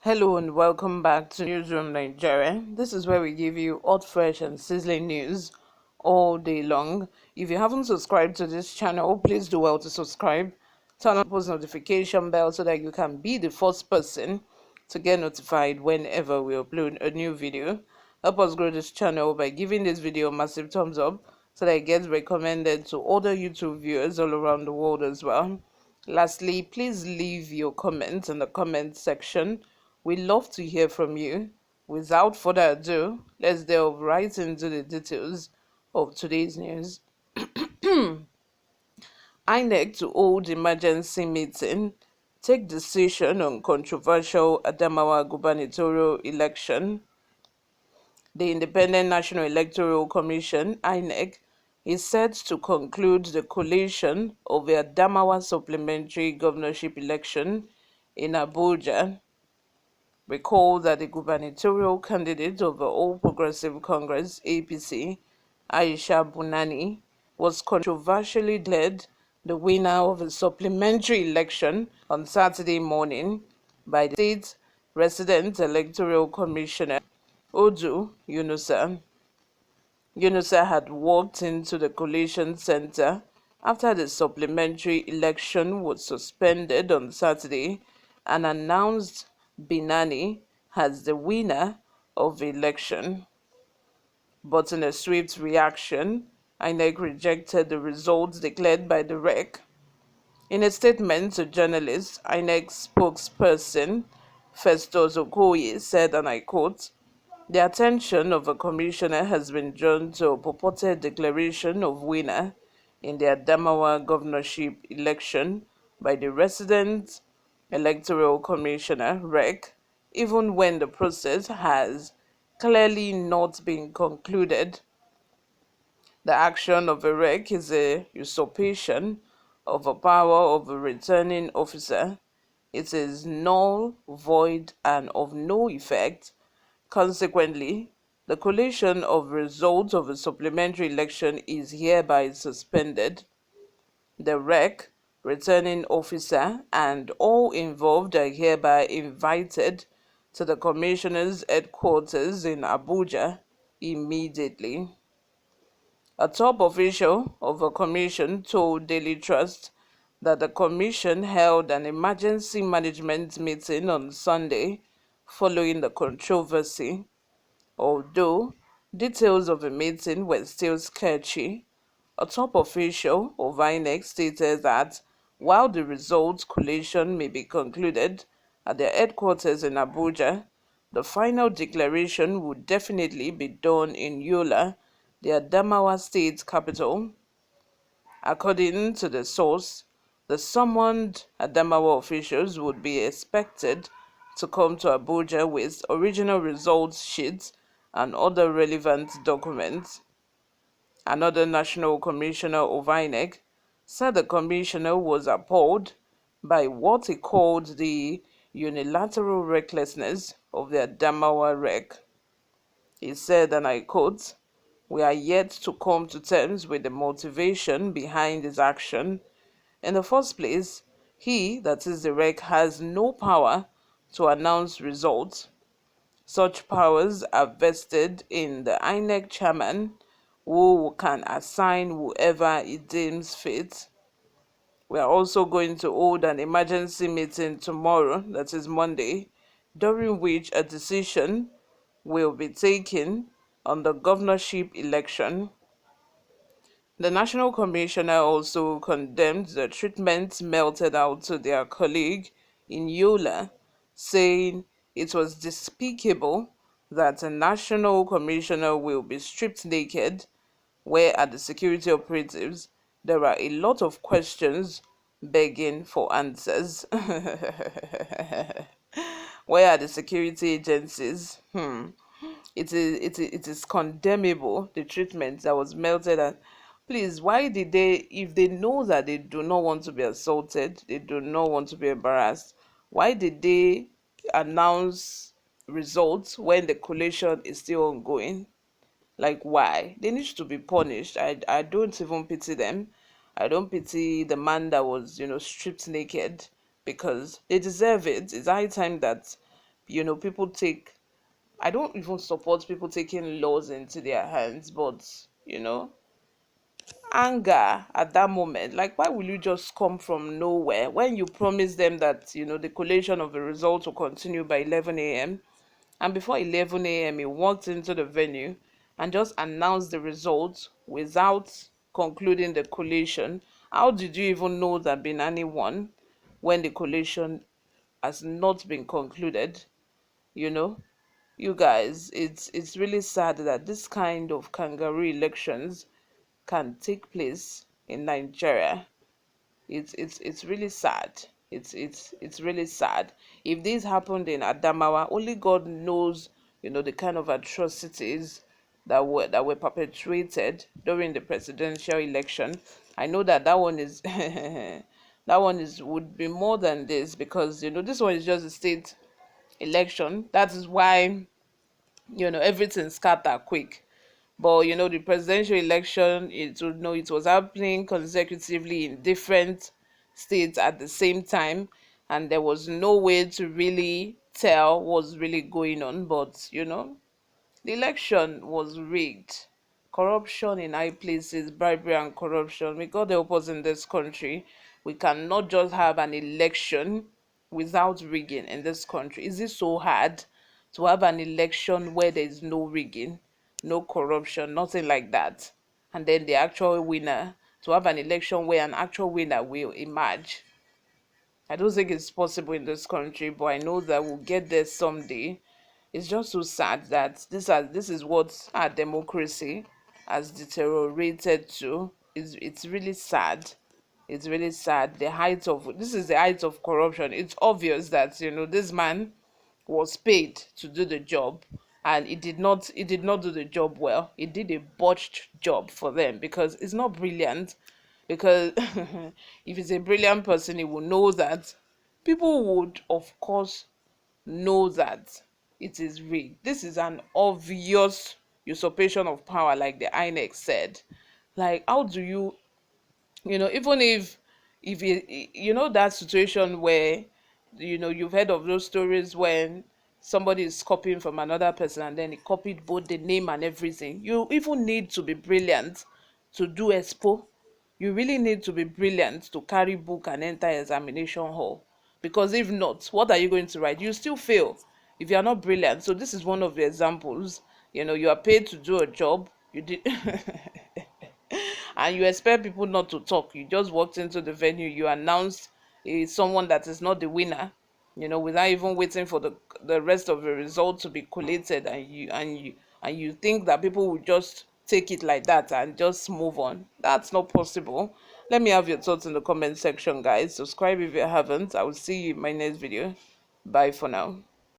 Hello and welcome back to Newsroom Nigeria. This is where we give you hot, fresh and sizzling news all day long. If you haven't subscribed to this channel, please do well to subscribe. Turn on the post notification bell so that you can be the first person to get notified whenever we upload a new video. Help us grow this channel by giving this video a massive thumbs up so that it gets recommended to other YouTube viewers all around the world as well. Lastly, please leave your comments in the comment section. We love to hear from you. Without further ado, let's delve right into the details of today's news. Inec to hold emergency meeting, take decision on controversial ADAMAWA gubernatorial election. The Independent National Electoral Commission, Inec, is set to conclude the collation of the ADAMAWA supplementary governorship election in Abuja. Recall that the gubernatorial candidate of the All Progressive Congress (APC), Aisha Binani, was controversially declared the winner of a supplementary election on Saturday morning by the state resident electoral commissioner Odu Yunusa. Yunusa had walked into the collation center after the supplementary election was suspended on Saturday and announced Binani as the winner of the election. But in a swift reaction, Inec rejected the results declared by the REC. In a statement to journalists, Inec spokesperson Festus Okoye said, and I quote, "The attention of the commissioner has been drawn to a purported declaration of winner in the Adamawa governorship election by the resident electoral commissioner, REC, even when the process has clearly not been concluded. The action of a REC is a usurpation of the power of a returning officer. It is null, void, and of no effect. Consequently, the collation of results of a supplementary election is hereby suspended. The REC, returning officer, and all involved are hereby invited to the Commissioner's headquarters in Abuja immediately." A top official of the Commission told Daily Trust that the Commission held an emergency management meeting on Sunday following the controversy. Although details of the meeting were still sketchy, a top official of Inec stated that while the results collation may be concluded at their headquarters in Abuja, the final declaration would definitely be done in Yola, the Adamawa state capital. According to the source, the summoned Adamawa officials would be expected to come to Abuja with original results sheets and other relevant documents. Another national commissioner of Inec said the commissioner was appalled by what he called the unilateral recklessness of the Adamawa REC. He said, and I quote, "We are yet to come to terms with the motivation behind his action. In the first place, he, that is the REC, has no power to announce results. Such powers are vested in the Inec chairman, who can assign whoever he deems fit. We are also going to hold an emergency meeting tomorrow, that is Monday, during which a decision will be taken on the governorship election." The National Commissioner also condemned the treatment meted out to their colleague in Yola, saying it was despicable that a National Commissioner will be stripped naked, where at the security operatives there are a lot of questions begging for answers. Where are the security agencies? It is condemnable, the treatment that was melted. And please, why did they, if they know that they do not want to be assaulted, they do not want to be embarrassed, why did they announce results when the collation is still ongoing? Like, why? They need to be punished. I don't even pity them. I don't pity the man that was, stripped naked, because they deserve it. It's high time that People take, I don't even support people taking laws into their hands, but anger at that moment, like, why will you just come from nowhere when you promise them that the collation of the results will continue by 11 a.m., and before 11 a.m. he walked into the venue and just announced the results without concluding the collation? How did you even know that Binani won when the collation has not been concluded? you know you guys, it's really sad that this kind of kangaroo elections can take place in Nigeria. It's really sad. It's really sad. If this happened in Adamawa, only God knows, the kind of atrocities that were perpetrated during the presidential election. I know that one is that one is would be more than this, because this one is just a state election. That is why everything scatter quick. But the presidential election, it was happening consecutively in different states at the same time, and there was no way to really tell what's really going on. But the election was rigged. Corruption in high places, bribery and corruption. May God help us in this country. We cannot just have an election without rigging in this country. Is it so hard to have an election where there is no rigging, no corruption, nothing like that? And then the actual winner, to have an election where an actual winner will emerge? I don't think it's possible in this country, but I know that we'll get there someday. It's just so sad that this is what our democracy has deteriorated to. It's really sad. It's really sad. This is the height of corruption. It's obvious that this man was paid to do the job, and he did not do the job well. He did a botched job for them, because it's not brilliant. Because if he's a brilliant person, he will know that people would, of course, know that it is rigged. This is an obvious usurpation of power, like the Inec said. Like, how do you, even if that situation where you've heard of those stories when somebody is copying from another person, and then he copied both the name and everything. You even need to be brilliant to do expo. You really need to be brilliant to carry book and enter examination hall, because if not, what are you going to write? You still fail if you are not brilliant. So this is one of the examples. You are paid to do a job, you did and you expect people not to talk. You just walked into the venue, you announced someone that is not the winner, without even waiting for the rest of the result to be collated, and you think that people will just take it like that and just move on. That's not possible. Let me have your thoughts in the comment section, guys. Subscribe if you haven't. I will see you in my next video. Bye for now.